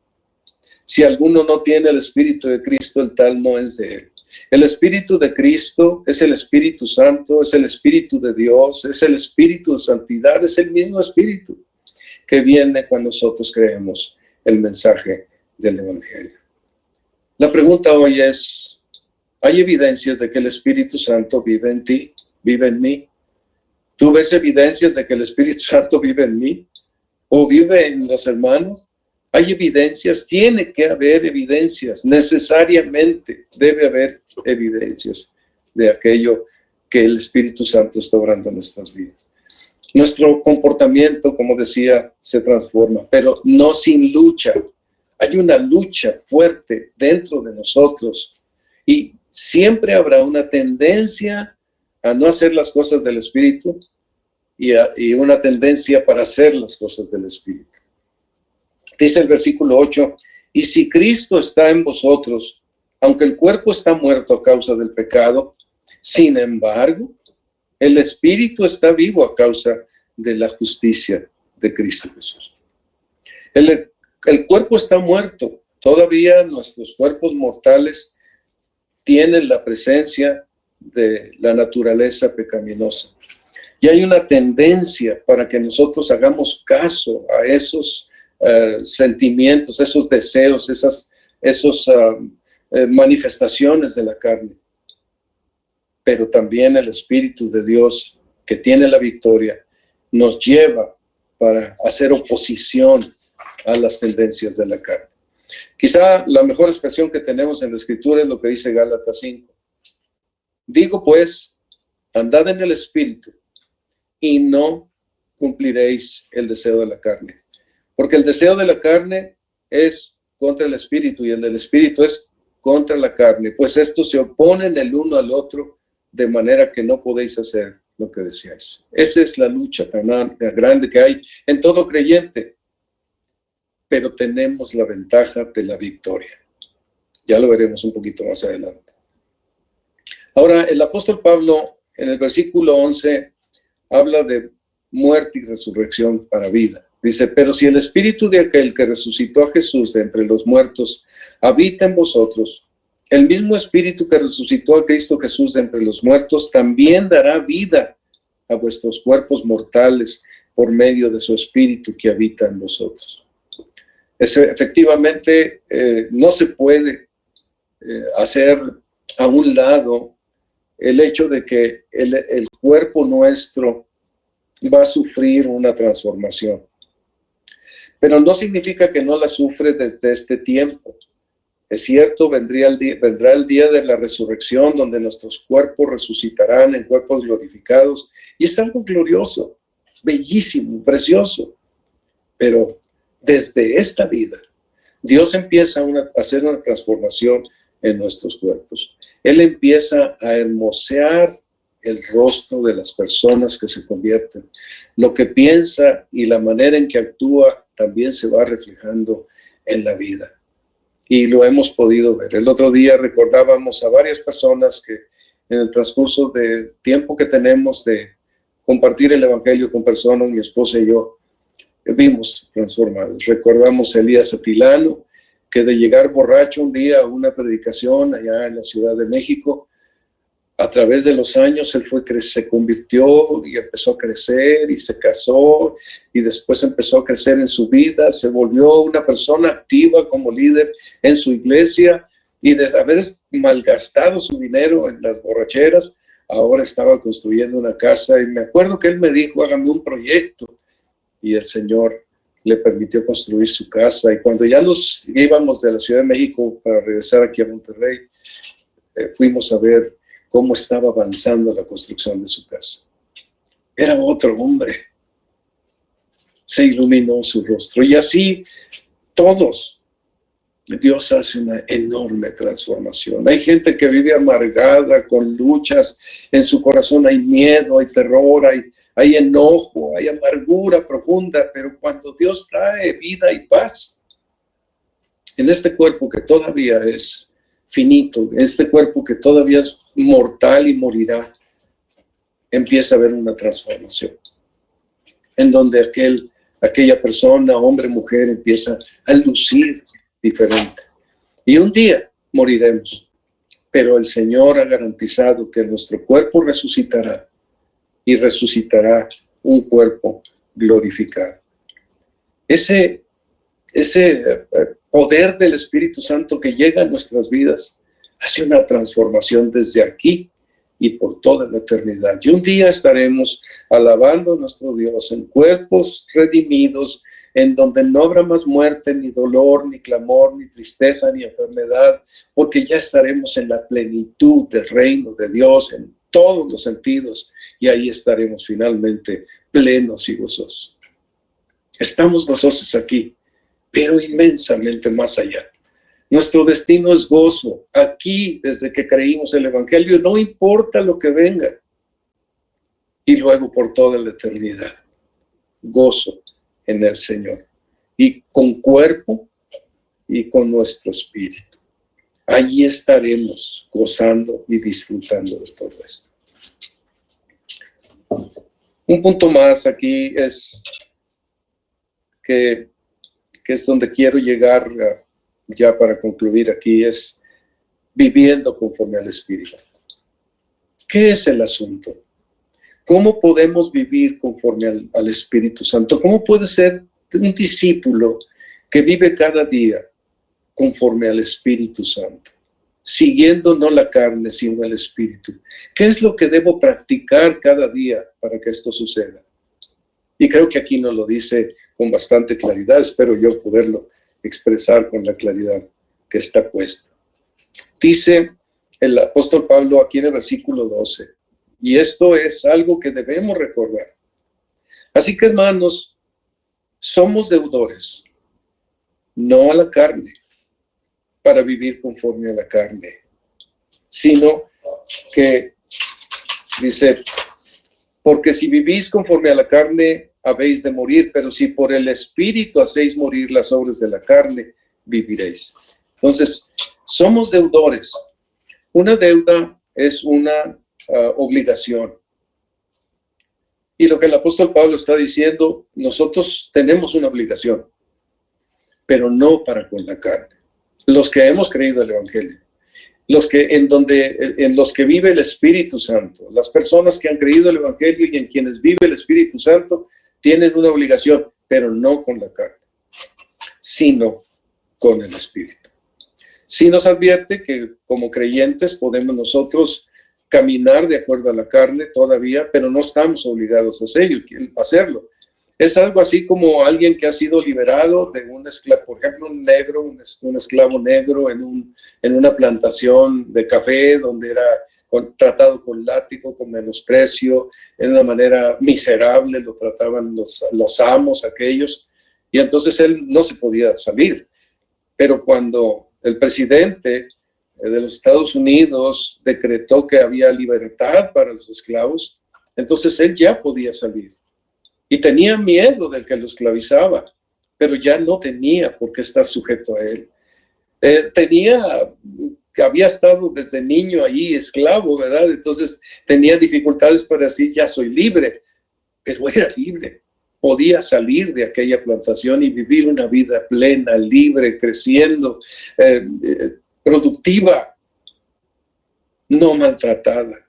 Si alguno no tiene el Espíritu de Cristo, el tal no es de él. El Espíritu de Cristo es el Espíritu Santo, es el Espíritu de Dios, es el Espíritu de santidad, es el mismo Espíritu que viene cuando nosotros creemos el mensaje del Evangelio. La pregunta hoy es, ¿hay evidencias de que el Espíritu Santo vive en ti, vive en mí? ¿Tú ves evidencias de que el Espíritu Santo vive en mí? ¿O vive en los hermanos? ¿Hay evidencias? Tiene que haber evidencias. Necesariamente debe haber evidencias de aquello que el Espíritu Santo está obrando en nuestras vidas. Nuestro comportamiento, como decía, se transforma, pero no sin lucha. Hay una lucha fuerte dentro de nosotros y siempre habrá una tendencia a no hacer las cosas del Espíritu y una tendencia para hacer las cosas del Espíritu. Dice el versículo 8, y si Cristo está en vosotros, aunque el cuerpo está muerto a causa del pecado, Sin embargo, el espíritu está vivo a causa de la justicia de Cristo Jesús. El cuerpo está muerto. Todavía nuestros cuerpos mortales tienen la presencia de la naturaleza pecaminosa. Y hay una tendencia para que nosotros hagamos caso a esos sentimientos, esos deseos, esas manifestaciones de la carne. Pero también el Espíritu de Dios, que tiene la victoria, nos lleva para hacer oposición a las tendencias de la carne. Quizá la mejor expresión que tenemos en la Escritura es lo que dice Gálatas 5. Digo pues, andad en el Espíritu y no cumpliréis el deseo de la carne. Porque el deseo de la carne es contra el Espíritu y el del Espíritu es contra la carne. Pues estos se oponen el uno al otro de manera que no podéis hacer lo que deseáis. Esa es la lucha tan grande que hay en todo creyente. Pero tenemos la ventaja de la victoria. Ya lo veremos un poquito más adelante. Ahora, el apóstol Pablo, en el versículo 11, habla de muerte y resurrección para vida. Dice, pero si el espíritu de aquel que resucitó a Jesús de entre los muertos habita en vosotros, el mismo espíritu que resucitó a Cristo Jesús de entre los muertos también dará vida a vuestros cuerpos mortales por medio de su espíritu que habita en vosotros. Efectivamente, no se puede hacer a un lado el hecho de que el cuerpo nuestro va a sufrir una transformación. Pero no significa que no la sufre desde este tiempo. Es cierto, vendrá el día de la resurrección, donde nuestros cuerpos resucitarán en cuerpos glorificados. Y es algo glorioso, bellísimo, precioso. Pero desde esta vida, Dios empieza a hacer una transformación en nuestros cuerpos. Él empieza a hermosear el rostro de las personas que se convierten. Lo que piensa y la manera en que actúa también se va reflejando en la vida. Y lo hemos podido ver. El otro día recordábamos a varias personas que en el transcurso del tiempo que tenemos de compartir el evangelio con personas, mi esposa y yo, vimos transformados. Recordamos a Elías Atilano, que de llegar borracho un día a una predicación allá en la Ciudad de México, a través de los años él se convirtió y empezó a crecer y se casó y después empezó a crecer en su vida, se volvió una persona activa como líder en su iglesia y de haber malgastado su dinero en las borracheras, ahora estaba construyendo una casa y me acuerdo que él me dijo, hágame un proyecto y el Señor le permitió construir su casa y cuando ya nos íbamos de la Ciudad de México para regresar aquí a Monterrey, fuimos a ver cómo estaba avanzando la construcción de su casa. Era otro hombre. Se iluminó su rostro. Y así todos. Dios hace una enorme transformación. Hay gente que vive amargada, con luchas. En su corazón hay miedo, hay terror, hay enojo, hay amargura profunda. Pero cuando Dios trae vida y paz, en este cuerpo que todavía es finito, este cuerpo que todavía es mortal y morirá, empieza a haber una transformación en donde aquella persona, hombre, mujer, empieza a lucir diferente. Y un día moriremos, pero el Señor ha garantizado que nuestro cuerpo resucitará y resucitará un cuerpo glorificado. Ese poder del Espíritu Santo que llega a nuestras vidas hace una transformación desde aquí y por toda la eternidad. Y un día estaremos alabando a nuestro Dios en cuerpos redimidos, en donde no habrá más muerte, ni dolor, ni clamor, ni tristeza, ni enfermedad, porque ya estaremos en la plenitud del reino de Dios en todos los sentidos, y ahí estaremos finalmente plenos y gozosos. Estamos gozosos aquí, pero inmensamente más allá. Nuestro destino es gozo. Aquí, desde que creímos el Evangelio, no importa lo que venga. Y luego por toda la eternidad. Gozo en el Señor. Y con cuerpo y con nuestro espíritu. allí estaremos gozando y disfrutando de todo esto. Un punto más aquí es que es donde quiero llegar ya para concluir aquí, es viviendo conforme al Espíritu. ¿Qué es el asunto? ¿Cómo podemos vivir conforme al Espíritu Santo? ¿Cómo puede ser un discípulo que vive cada día conforme al Espíritu Santo? Siguiendo no la carne, sino el Espíritu. ¿Qué es lo que debo practicar cada día para que esto suceda? Y creo que aquí nos lo dice con bastante claridad. Espero yo poderlo expresar con la claridad que está puesta. Dice el apóstol Pablo aquí en el versículo 12, y esto es algo que debemos recordar. Así que, hermanos, somos deudores, no a la carne, para vivir conforme a la carne, sino que, dice, porque si vivís conforme a la carne, habéis de morir, pero si por el Espíritu hacéis morir las obras de la carne, viviréis. Entonces, somos deudores. Una deuda es una obligación. Y lo que el apóstol Pablo está diciendo, nosotros tenemos una obligación, pero no para con la carne. Los que hemos creído el Evangelio, en los que vive el Espíritu Santo, las personas que han creído el Evangelio y en quienes vive el Espíritu Santo, tienen una obligación, pero no con la carne, sino con el Espíritu. Sí nos advierte que como creyentes podemos nosotros caminar de acuerdo a la carne todavía, pero no estamos obligados a hacerlo. Es algo así como alguien que ha sido liberado de un esclavo, por ejemplo, un negro, un esclavo negro en una plantación de café donde era tratado con látigo, con menosprecio, en una manera miserable, lo trataban los amos aquellos, y entonces él no se podía salir. Pero cuando el presidente de los Estados Unidos decretó que había libertad para los esclavos, entonces él ya podía salir. Y tenía miedo del que lo esclavizaba, pero ya no tenía por qué estar sujeto a él. Había estado desde niño ahí esclavo, ¿verdad? Entonces tenía dificultades para decir, ya soy libre, pero era libre. Podía salir de aquella plantación y vivir una vida plena, libre, creciendo, productiva, no maltratada.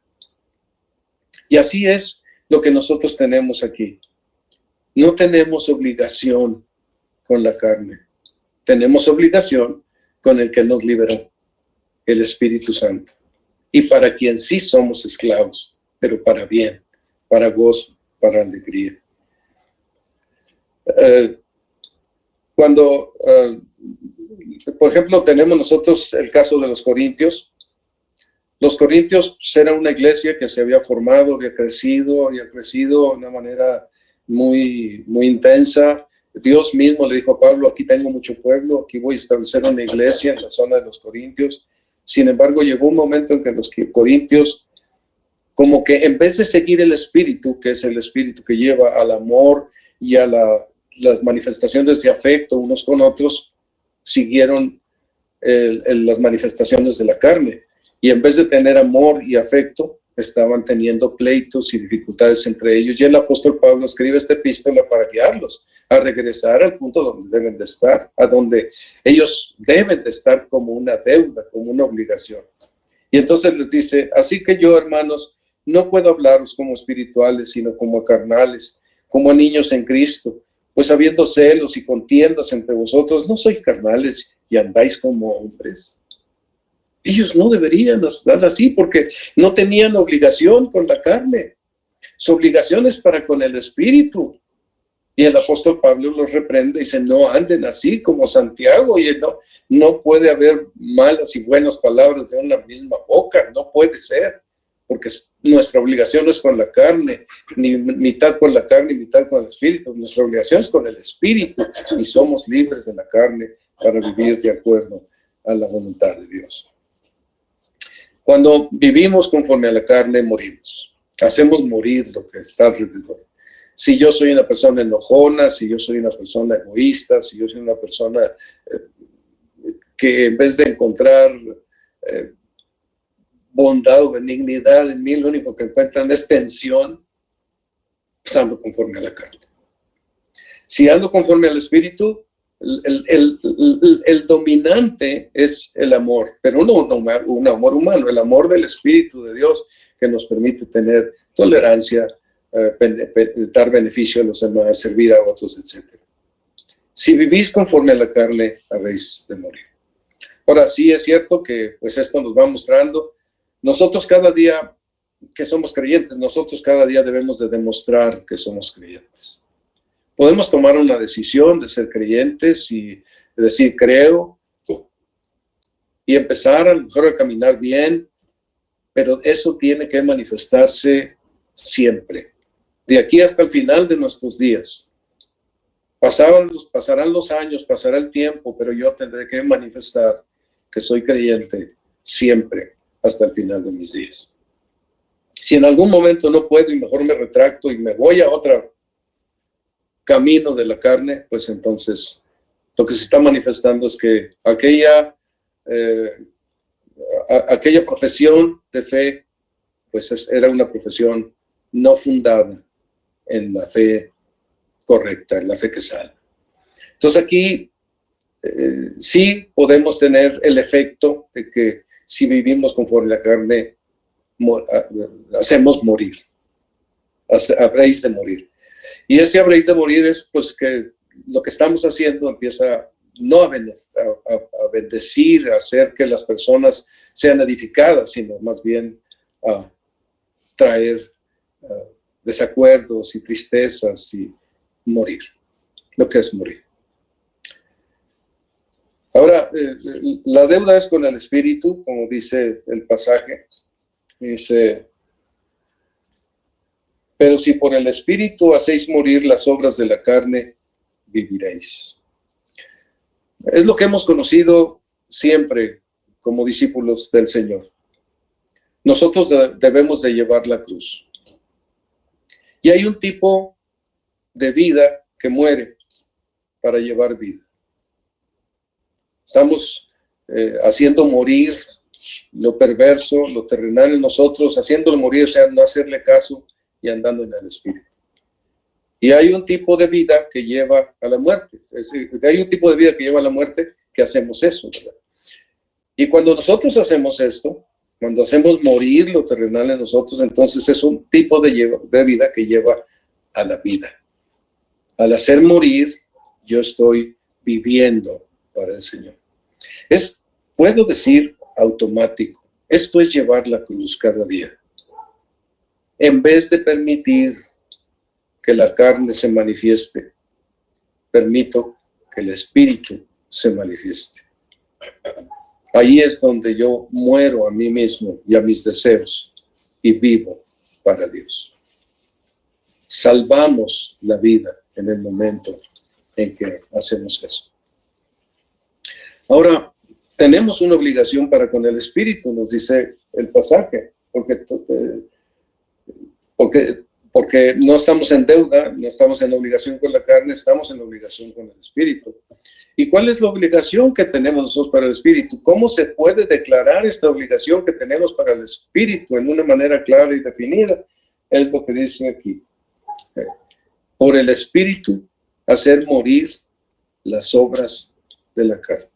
Y así es lo que nosotros tenemos aquí. No tenemos obligación con la carne. Tenemos obligación con el que nos liberó, el Espíritu Santo. Y para quien sí somos esclavos, pero para bien, para gozo, para alegría. Por ejemplo, tenemos nosotros el caso de los corintios. Los corintios eran una iglesia que se había formado, había crecido de una manera muy, muy intensa. Dios mismo le dijo a Pablo, aquí tengo mucho pueblo, aquí voy a establecer una iglesia en la zona de los corintios. Sin embargo, llegó un momento en que los corintios, como que en vez de seguir el Espíritu, que es el Espíritu que lleva al amor y a las manifestaciones de afecto unos con otros, siguieron las manifestaciones de la carne. Y en vez de tener amor y afecto, estaban teniendo pleitos y dificultades entre ellos. Y el apóstol Pablo escribe esta epístola para guiarlos a regresar al punto donde deben de estar, a donde ellos deben de estar como una deuda, como una obligación. Y entonces les dice, así que yo, hermanos, no puedo hablaros como espirituales, sino como carnales, como a niños en Cristo. Pues habiendo celos y contiendas entre vosotros, no sois carnales y andáis como hombres. Ellos no deberían estar así porque no tenían obligación con la carne. Su obligación es para con el Espíritu. Y el apóstol Pablo los reprende y dice, no anden así como Santiago. Y no puede haber malas y buenas palabras de una misma boca. No puede ser. Porque nuestra obligación no es con la carne, ni mitad con la carne y mitad con el Espíritu. Nuestra obligación es con el Espíritu y somos libres de la carne para vivir de acuerdo a la voluntad de Dios. Cuando vivimos conforme a la carne, morimos. Hacemos morir lo que está alrededor. Si yo soy una persona enojona, si yo soy una persona egoísta, si yo soy una persona que en vez de encontrar bondad o benignidad en mí, lo único que encuentran es tensión, pues ando conforme a la carne. Si ando conforme al Espíritu, el dominante es el amor, pero no un amor humano, el amor del Espíritu de Dios que nos permite tener tolerancia, dar beneficio a los demás, servir a otros, etc. Si vivís conforme a la carne, habéis de morir. Ahora, sí es cierto que pues esto nos va mostrando. Nosotros cada día que somos creyentes, nosotros cada día debemos de demostrar que somos creyentes. Podemos tomar una decisión de ser creyentes y decir creo y empezar a lo mejor a caminar bien, pero eso tiene que manifestarse siempre, de aquí hasta el final de nuestros días. Pasarán los años, pasará el tiempo, pero yo tendré que manifestar que soy creyente siempre hasta el final de mis días. Si en algún momento no puedo y mejor me retracto y me voy a otro camino de la carne, pues entonces lo que se está manifestando es que aquella profesión de fe, pues era una profesión no fundada en la fe correcta, en la fe que salva. Entonces aquí sí podemos tener el efecto de que si vivimos conforme a la carne, hacemos morir, habréis de morir. Y ese habréis de morir es pues que lo que estamos haciendo empieza no a bendecir, a hacer que las personas sean edificadas, sino más bien a traer desacuerdos y tristezas y morir, lo que es morir. Ahora, la deuda es con el Espíritu, como dice el pasaje. Dice, pero si por el Espíritu hacéis morir las obras de la carne, viviréis. Es lo que hemos conocido siempre como discípulos del Señor. Nosotros debemos de llevar la cruz. Y hay un tipo de vida que muere para llevar vida. Estamos haciendo morir lo perverso, lo terrenal en nosotros, haciéndolo morir, o sea, no hacerle caso y andando en el Espíritu. Y hay un tipo de vida que lleva a la muerte. Es decir, hay un tipo de vida que lleva a la muerte que hacemos eso, ¿verdad? Y cuando nosotros hacemos esto, cuando hacemos morir lo terrenal en nosotros, entonces es un tipo de vida que lleva a la vida. Al hacer morir, yo estoy viviendo para el Señor. Puedo decir automático. Esto es llevar la cruz cada día. En vez de permitir que la carne se manifieste, permito que el Espíritu se manifieste. Ahí es donde yo muero a mí mismo y a mis deseos y vivo para Dios. Salvamos la vida en el momento en que hacemos eso. Ahora, tenemos una obligación para con el Espíritu, nos dice el pasaje, porque no estamos en deuda, no estamos en obligación con la carne, estamos en obligación con el Espíritu. ¿Y cuál es la obligación que tenemos nosotros para el Espíritu? ¿Cómo se puede declarar esta obligación que tenemos para el Espíritu en una manera clara y definida? Es lo que dice aquí. Por el Espíritu, hacer morir las obras de la carne.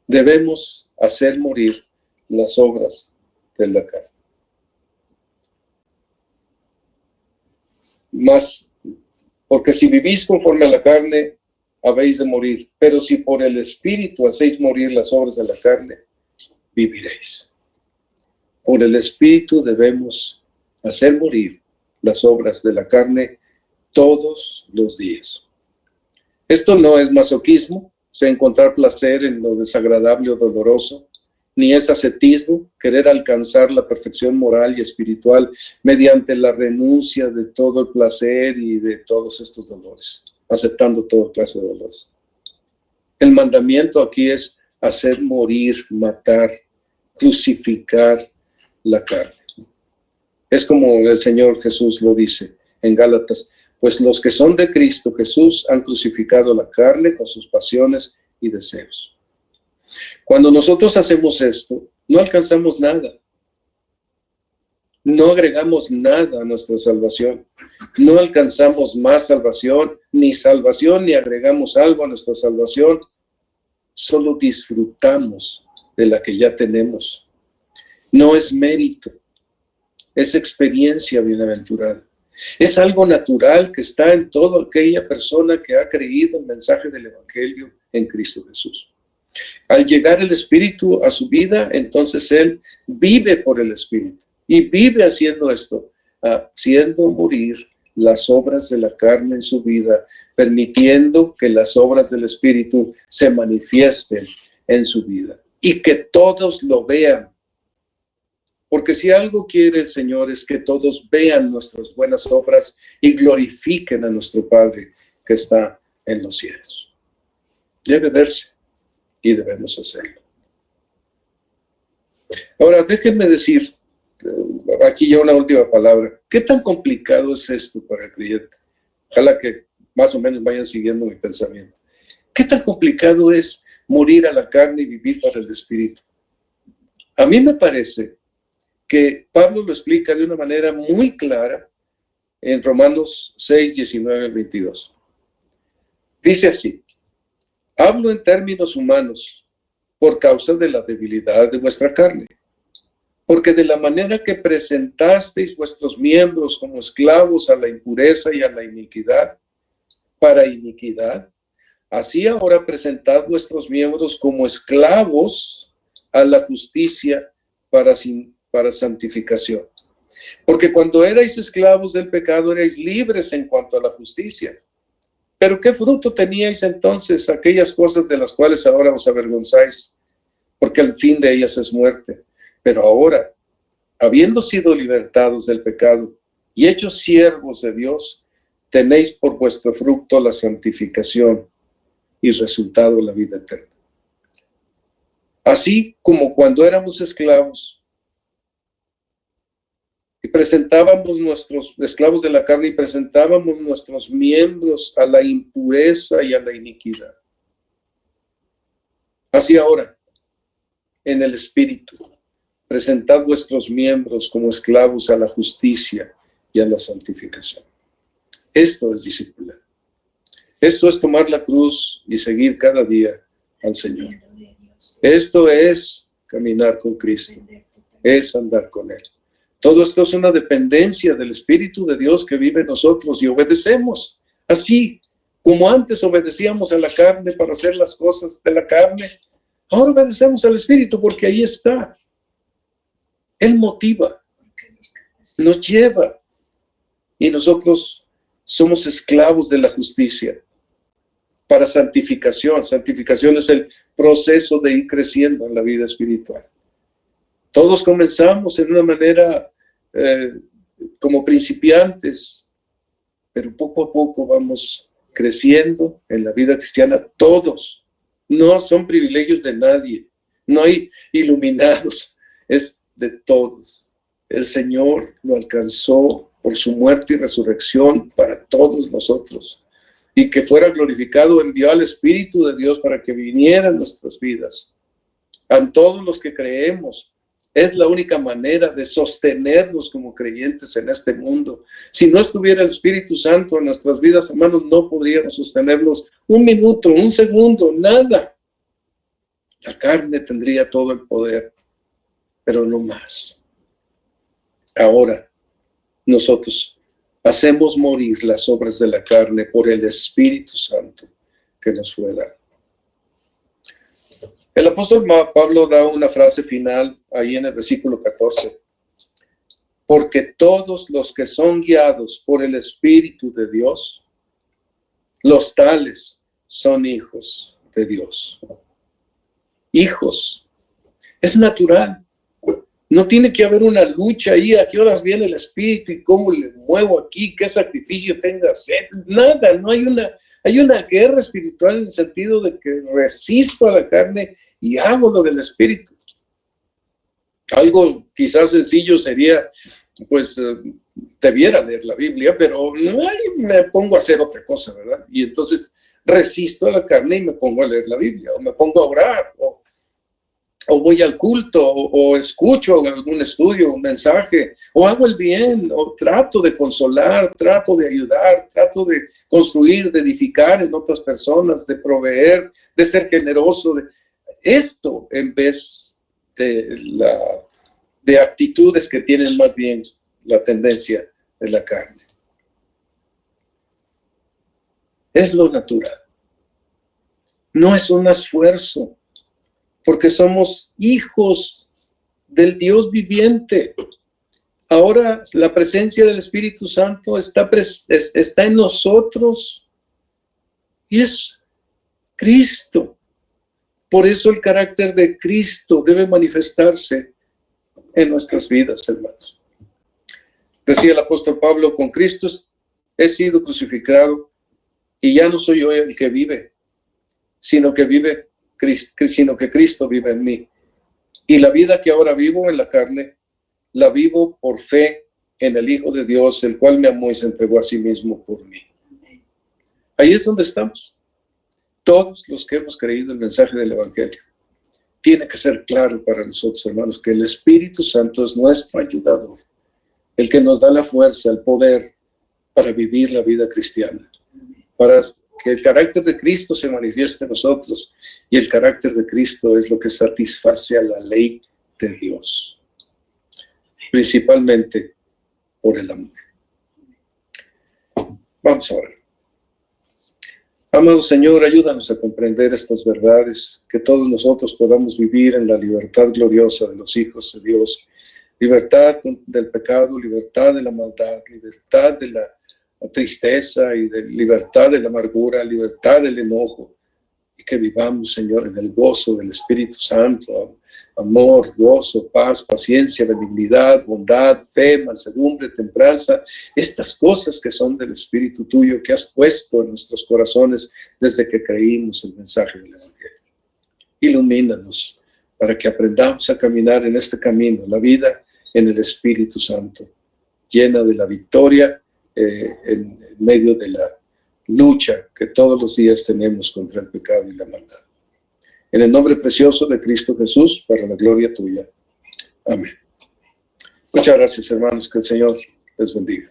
Debemos hacer morir las obras de la carne. Más, porque si vivís conforme a la carne, habéis de morir. Pero si por el Espíritu hacéis morir las obras de la carne, viviréis. Por el Espíritu debemos hacer morir las obras de la carne todos los días. Esto no es masoquismo, o sea, encontrar placer en lo desagradable o doloroso, ni es ascetismo, querer alcanzar la perfección moral y espiritual mediante la renuncia de todo el placer y de todos estos dolores, aceptando toda clase de dolores. El mandamiento aquí es hacer morir, matar, crucificar la carne. Es como el Señor Jesús lo dice en Gálatas, pues los que son de Cristo Jesús han crucificado la carne con sus pasiones y deseos. Cuando nosotros hacemos esto, no alcanzamos nada. No agregamos nada a nuestra salvación. No alcanzamos más salvación, ni agregamos algo a nuestra salvación. Solo disfrutamos de la que ya tenemos. No es mérito, es experiencia bienaventurada. Es algo natural que está en toda aquella persona que ha creído el mensaje del Evangelio en Cristo Jesús. Al llegar el Espíritu a su vida, entonces él vive por el Espíritu. Y vive haciendo esto, haciendo morir las obras de la carne en su vida, permitiendo que las obras del Espíritu se manifiesten en su vida. Y que todos lo vean. Porque si algo quiere el Señor es que todos vean nuestras buenas obras y glorifiquen a nuestro Padre que está en los cielos. Debe verse y debemos hacerlo. Ahora, déjenme decir, aquí ya una última palabra. ¿Qué tan complicado es esto para el creyente? Ojalá que más o menos vayan siguiendo mi pensamiento. ¿Qué tan complicado es morir a la carne y vivir para el Espíritu? A mí me parece que Pablo lo explica de una manera muy clara en Romanos 6, 19 al 22. Dice así: hablo en términos humanos por causa de la debilidad de vuestra carne. Porque de la manera que presentasteis vuestros miembros como esclavos a la impureza y a la iniquidad, para iniquidad, así ahora presentad vuestros miembros como esclavos a la justicia para santificación. Porque cuando erais esclavos del pecado, erais libres en cuanto a la justicia. Pero ¿qué fruto teníais entonces aquellas cosas de las cuales ahora os avergonzáis? Porque el fin de ellas es muerte. Pero ahora, habiendo sido libertados del pecado y hechos siervos de Dios, tenéis por vuestro fruto la santificación y resultado la vida eterna. Así como cuando éramos esclavos y presentábamos nuestros esclavos de la carne y presentábamos nuestros miembros a la impureza y a la iniquidad. Así ahora, en el Espíritu, presentad vuestros miembros como esclavos a la justicia y a la santificación. Esto es disciplina. Esto es tomar la cruz y seguir cada día al Señor. Esto es caminar con Cristo. Es andar con Él. Todo esto es una dependencia del Espíritu de Dios que vive en nosotros y obedecemos. Así como antes obedecíamos a la carne para hacer las cosas de la carne, ahora obedecemos al Espíritu porque ahí está. Él motiva, nos lleva y nosotros somos esclavos de la justicia para santificación. Santificación es el proceso de ir creciendo en la vida espiritual. Todos comenzamos en una manera como principiantes, pero poco a poco vamos creciendo en la vida cristiana. Todos, no son privilegios de nadie, no hay iluminados, es de todos. El Señor lo alcanzó por su muerte y resurrección para todos nosotros. Y que fuera glorificado, envió al Espíritu de Dios para que viniera en nuestras vidas. A todos los que creemos, es la única manera de sostenernos como creyentes en este mundo. Si no estuviera el Espíritu Santo en nuestras vidas, hermanos, no podríamos sostenernos un minuto, un segundo, nada. La carne tendría todo el poder, pero no más. Ahora, nosotros hacemos morir las obras de la carne por el Espíritu Santo que nos fue dado. El apóstol Pablo da una frase final ahí en el versículo 14. Porque todos los que son guiados por el Espíritu de Dios, los tales son hijos de Dios. Hijos. Es natural. No tiene que haber una lucha ahí, a qué horas viene el Espíritu y cómo le muevo aquí, qué sacrificio tenga que hacer. Nada, no hay una guerra espiritual en el sentido de que resisto a la carne y hago lo del Espíritu. Algo quizás sencillo sería, pues, debiera leer la Biblia, pero me pongo a hacer otra cosa, ¿verdad? Y entonces resisto a la carne y me pongo a leer la Biblia, o me pongo a orar, o voy al culto, o escucho algún estudio, un mensaje, o hago el bien, o trato de consolar, trato de ayudar, trato de construir, de edificar en otras personas, de proveer, de ser generoso. Esto en vez de actitudes que tienen más bien la tendencia de la carne. Es lo natural. No es un esfuerzo, porque somos hijos del Dios viviente. Ahora la presencia del Espíritu Santo está en nosotros y es Cristo. Por eso el carácter de Cristo debe manifestarse en nuestras vidas, hermanos. Decía el apóstol Pablo, con Cristo he sido crucificado y ya no soy yo el que vive, sino que Cristo vive en mí. Y la vida que ahora vivo en la carne, la vivo por fe en el Hijo de Dios, el cual me amó y se entregó a sí mismo por mí. Ahí es donde estamos. Todos los que hemos creído el mensaje del Evangelio. Tiene que ser claro para nosotros, hermanos, que el Espíritu Santo es nuestro ayudador, el que nos da la fuerza, el poder para vivir la vida cristiana, para que el carácter de Cristo se manifieste en nosotros, y el carácter de Cristo es lo que satisface a la ley de Dios, principalmente por el amor. Vamos a orar. Amado Señor, ayúdanos a comprender estas verdades, que todos nosotros podamos vivir en la libertad gloriosa de los hijos de Dios, libertad del pecado, libertad de la maldad, libertad de la tristeza y de libertad de la amargura, libertad del enojo, y que vivamos, Señor, en el gozo del Espíritu Santo, amor, gozo, paz, paciencia, benignidad, bondad, fe, mansedumbre, templanza, estas cosas que son del Espíritu tuyo que has puesto en nuestros corazones desde que creímos el mensaje del Evangelio. Ilumínanos para que aprendamos a caminar en este camino, la vida en el Espíritu Santo, llena de la victoria en medio de la lucha que todos los días tenemos contra el pecado y la maldad. En el nombre precioso de Cristo Jesús, para la gloria tuya. Amén. Muchas gracias, hermanos. Que el Señor les bendiga.